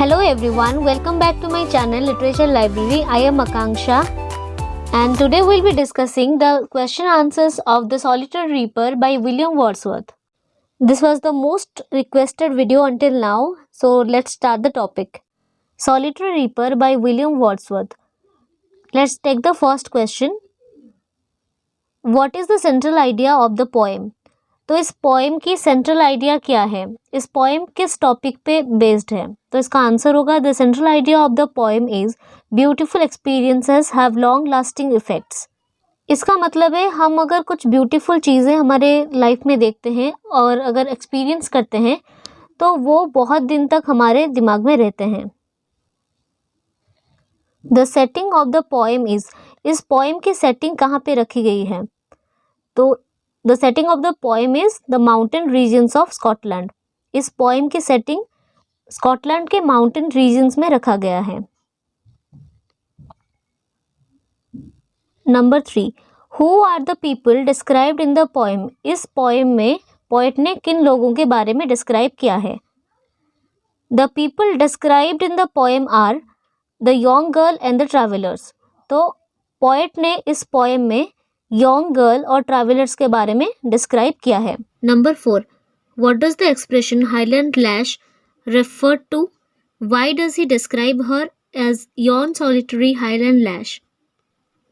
Hello everyone, welcome back to my channel Literature Library. I am Akanksha and today we'll be discussing the question answers of The Solitary Reaper by William Wordsworth. This was the most requested video until now, so let's start the topic. Solitary Reaper by William Wordsworth. Let's take the first question. What is the central idea of the poem? तो इस poem की central idea क्या है, इस poem किस topic पे based है? तो इसका आंसर होगा the central idea of the poem is beautiful experiences have long lasting effects. इसका मतलब है हम अगर कुछ ब्यूटीफुल चीज़ें हमारे लाइफ में देखते हैं और अगर एक्सपीरियंस करते हैं तो वो बहुत दिन तक हमारे दिमाग में रहते हैं। The setting of the poem is, इस पोएम की सेटिंग कहाँ पे रखी गई है? तो the setting of the poem is the mountain regions of Scotland. इस पोएम की सेटिंग स्कॉटलैंड के माउंटेन रीजन्स में रखा गया है। Number 3, who are the people described in the poem? इस पोएम में पोएट ने किन लोगों के बारे में डिस्क्राइब किया है? The people described in the poem are the young girl and the travellers. तो पोएट ने इस पोएम में यंग गर्ल और ट्रैवलर्स के बारे में डिस्क्राइब किया है। Number 4, what does the expression highland lass refer to? Why does he describe her as yon solitary highland lass?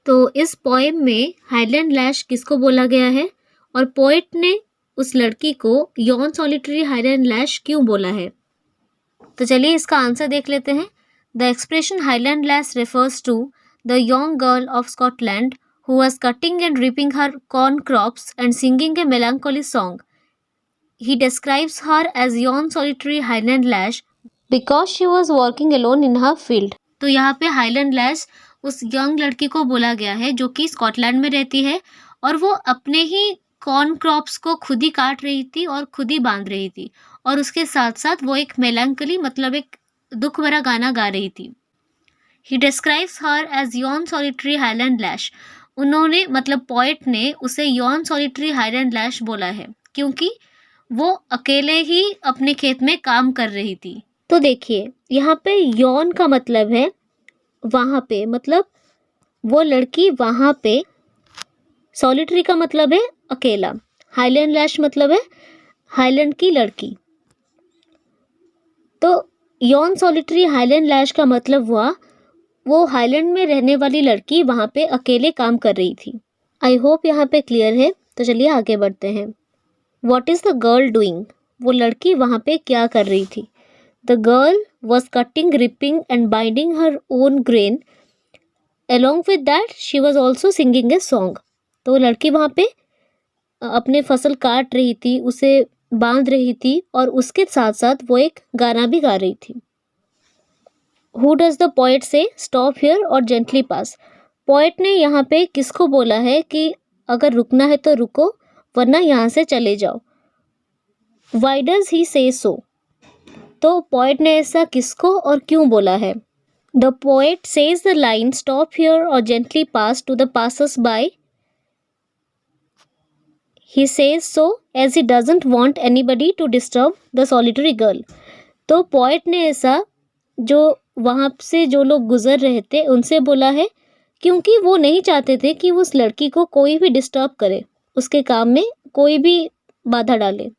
तो इस पोएम में हाईलैंड लैश किसको बोला गया है और पोएट ने उस लड़की को यॉन सॉलिटरी हाईलैंड लैश क्यों बोला है? तो चलिए इसका आंसर देख लेते हैं। The expression highland lass refers to the young girl of Scotland who was cutting and reaping her corn crops and singing a melancholy song. He describes her as yon solitary highland lash because she was working alone in her field. तो यहाँ पे highland लैश उस young लड़की को बोला गया है जो कि स्कॉटलैंड में रहती है और वो अपने ही कॉर्न क्रॉप्स को खुद ही काट रही थी और खुद ही बांध रही थी और उसके साथ साथ वो एक मेलैंकली मतलब एक दुख भरा गाना गा रही थी। He describes her as yon solitary highland lash. उन्होंने मतलब पोएट ने उसे यॉन सॉलिटरी हाईलैंड लैश बोला है क्योंकि वो अकेले ही अपने खेत में काम कर रही थी। तो देखिए यहाँ पे यॉन का मतलब है वहाँ पे, मतलब वो लड़की वहाँ पे। सॉलिटरी का मतलब है अकेला, हाईलैंड लैश मतलब है हाईलैंड की लड़की। तो यॉन सॉलिटरी हाईलैंड लैश का मतलब हुआ वो हाईलैंड में रहने वाली लड़की वहाँ पे अकेले काम कर रही थी। आई होप यहाँ पे क्लियर है। तो चलिए आगे बढ़ते हैं। What is the girl doing? वो लड़की वहाँ पे क्या कर रही थी? The girl was cutting, ripping and binding her own grain. Along with that she was also singing a song. तो वो लड़की वहाँ पे अपने फसल काट रही थी, उसे बांध रही थी और उसके साथ साथ वो एक गाना भी गा रही थी। Who does the poet say stop here और gently pass? पोएट ने यहाँ पे किसको बोला है कि अगर रुकना है तो रुको वरना यहाँ से चले जाओ? Why does he say so? तो पोएट ने ऐसा किसको और क्यों बोला है? The poet says the line stop here or gently pass to the passers by. He says so as he doesn't want anybody to disturb the solitary girl. तो poet ने ऐसा जो वहाँ से जो लोग गुजर रहे थे उनसे बोला है क्योंकि वो नहीं चाहते थे कि उस लड़की को कोई भी डिस्टर्ब करे, उसके काम में कोई भी बाधा डाले।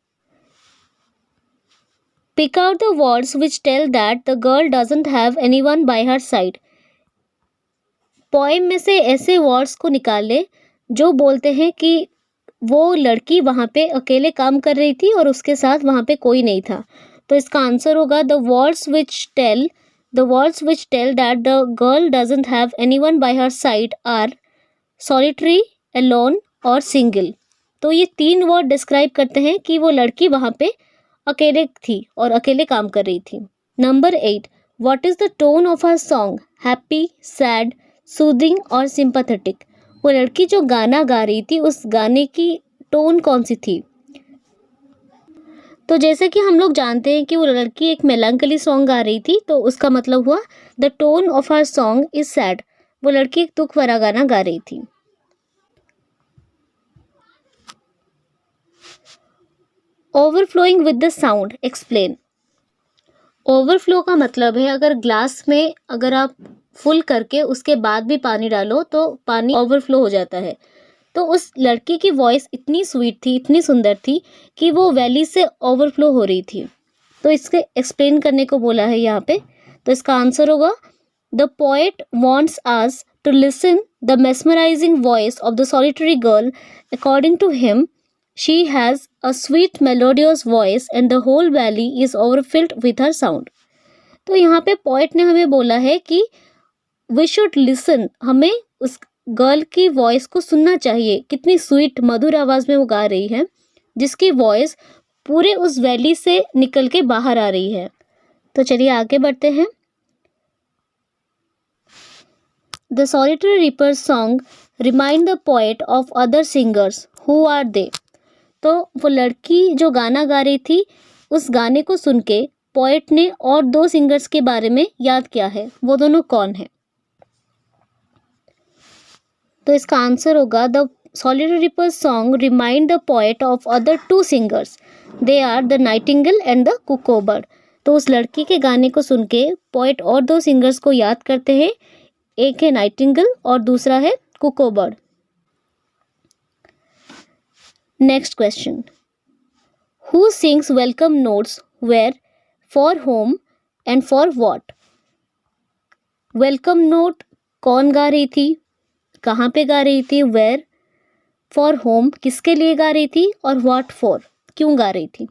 Pick out the words which tell that the girl doesn't have anyone by her side. Poem में से ऐसे वर्ड्स को निकाले जो बोलते हैं कि वो लड़की वहाँ पे अकेले काम कर रही थी और उसके साथ वहाँ पे कोई नहीं था। तो इसका आंसर होगा the words which tell that the girl doesn't have anyone by her side are solitary, alone और single। तो ये 3 वर्ड डिस्क्राइब करते हैं कि वो लड़की वहाँ पे अकेले थी और अकेले काम कर रही थी। Number 8, what is the tone of her song? Happy, sad, soothing और sympathetic। वो लड़की जो गाना गा रही थी उस गाने की टोन कौन सी थी? तो जैसे कि हम लोग जानते हैं कि वो लड़की एक मेलैंकली सॉन्ग गा रही थी तो उसका मतलब हुआ the tone of her song is sad. वो लड़की एक दुख भरा गाना गा रही थी। Overflowing with the sound, explain. Overflow का मतलब है अगर ग्लास में अगर आप फुल करके उसके बाद भी पानी डालो तो पानी ओवरफ्लो हो जाता है। तो उस लड़की की वॉइस इतनी स्वीट थी, इतनी सुंदर थी कि वो वैली से ओवरफ्लो हो रही थी। तो इसके एक्सप्लेन करने को बोला है यहाँ पे। तो इसका आंसर होगा the poet wants us to listen the mesmerising voice of the solitary girl. According to him she has a sweet melodious voice and the whole valley is overfilled with her sound। तो यहाँ पे poet ने हमें बोला है कि we should listen, हमें उस गर्ल की वॉइस को सुनना चाहिए। कितनी स्वीट मधुर आवाज में वो गा रही है, जिसकी वॉइस पूरे उस वैली से निकल के बाहर आ रही है। तो चलिए आगे बढ़ते हैं। The solitary reaper song remind the poet of other singers, who are they. तो वो लड़की जो गाना गा रही थी, उस गाने को सुन के पोएट ने और दो सिंगर्स के बारे में याद किया है। वो दोनों कौन है? तो इसका आंसर होगा the solitary reaper song remind the poet of other two singers, they are the nightingale and the cuckoo bird. तो उस लड़की के गाने को सुन के पोएट और दो सिंगर्स को याद करते हैं। एक है नाइटिंगेल और दूसरा है कुको bird. Next question. Who sings welcome notes where, for whom and for what? Welcome note कौन गा रही थी, कहाँ पे गा रही थी, where, for whom किसके लिए गा रही थी, और what for क्यों गा रही थी।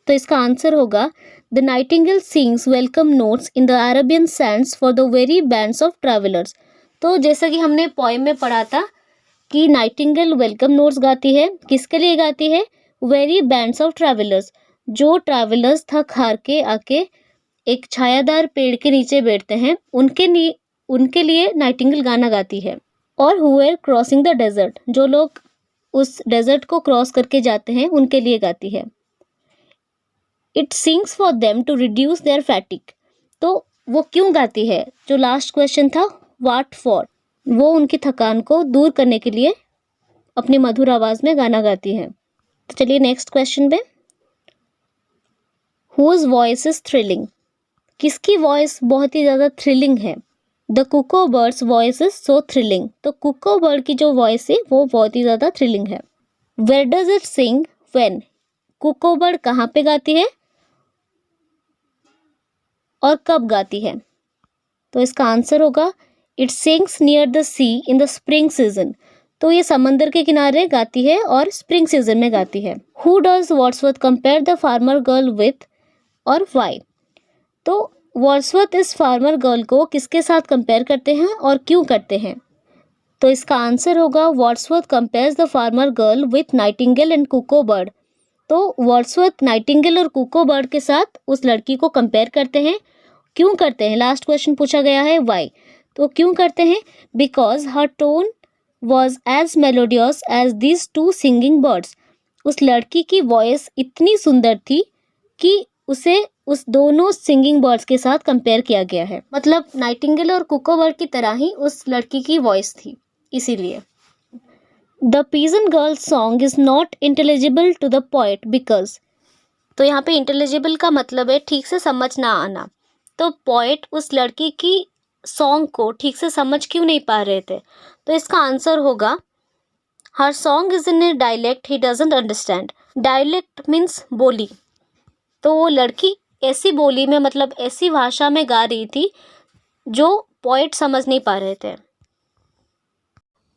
तो इसका आंसर होगा The nightingale sings welcome notes in the Arabian sands for the weary bands of travelers। तो जैसा कि हमने पोएम में पढ़ा था कि नाइटिंगेल वेलकम नोट्स गाती है, किसके लिए गाती है? वेरी बैंड्स ऑफ ट्रैवलर्स, जो ट्रैवलर्स थक हार के आके एक छायादार पेड़ के नीचे बैठते हैं, उनके लिए नाइटिंगेल गाना गाती है। और who are crossing the desert, जो लोग उस डेजर्ट को क्रॉस करके जाते हैं, उनके लिए गाती है। It sings for them to reduce their fatigue. तो वो क्यों गाती है? जो लास्ट क्वेश्चन था व्हाट फॉर, वो उनकी थकान को दूर करने के लिए अपनी मधुर आवाज में गाना गाती है। तो चलिए नेक्स्ट क्वेश्चन पे। हुज वॉइस इज थ्रिलिंग, किसकी वॉइस बहुत ही ज़्यादा थ्रिलिंग है? The cuckoo bird's voice is so thrilling. तो कुको बर्ड की जो वॉइस है वो बहुत ही ज़्यादा थ्रिलिंग है। Where does it sing when, cuckoo bird कहाँ पे गाती है और कब गाती है? तो इसका आंसर होगा it sings near the sea in the spring season. तो ये समंदर के किनारे गाती है और स्प्रिंग सीजन में गाती है। Who does Wordsworth compare the farmer girl with और वाई। तो वर्ड्सवर्थ इस फार्मर गर्ल को किसके साथ कंपेयर करते हैं और क्यों करते हैं? तो इसका आंसर होगा Wordsworth compares the farmer girl with nightingale and cuckoo bird. तो वर्ड्सवर्थ नाइटिंगेल और कुको बर्ड के साथ उस लड़की को कंपेयर करते हैं। क्यों करते हैं? लास्ट क्वेश्चन पूछा गया है वाई। तो क्यों करते हैं? Because her tone was as melodious as these two singing birds. उस लड़की की वॉइस इतनी सुंदर थी कि उसे उस दोनों सिंगिंग बर्ड्स के साथ कंपेयर किया गया है। मतलब नाइटिंगेल और कुको बर्ड की तरह ही उस लड़की की वॉइस थी, इसीलिए। The pigeon girl song is not intelligible to the poet because. तो यहाँ पे इंटेलिजिबल का मतलब है ठीक से समझ ना आना। तो पोएट उस लड़की की सॉन्ग को ठीक से समझ क्यों नहीं पा रहे थे? तो इसका आंसर होगा her song is in a dialect he doesn't understand. Dialect means बोली। तो वो लड़की ऐसी बोली में, मतलब ऐसी भाषा में गा रही थी जो पोएट समझ नहीं पा रहे थे।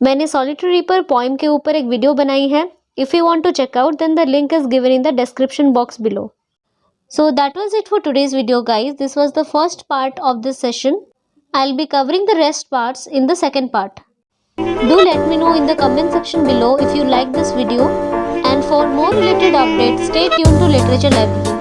मैंने सॉलिटरी रीपर पोएम के ऊपर एक वीडियो बनाई है। If you want to check out then the link is given in the description box below. So that was it for today's video, guys. This was the first part of this session. I'll be covering the rest parts in the second part. Do let me know in the comment section below if you like this video, and for more related updates stay tuned to Literature Library.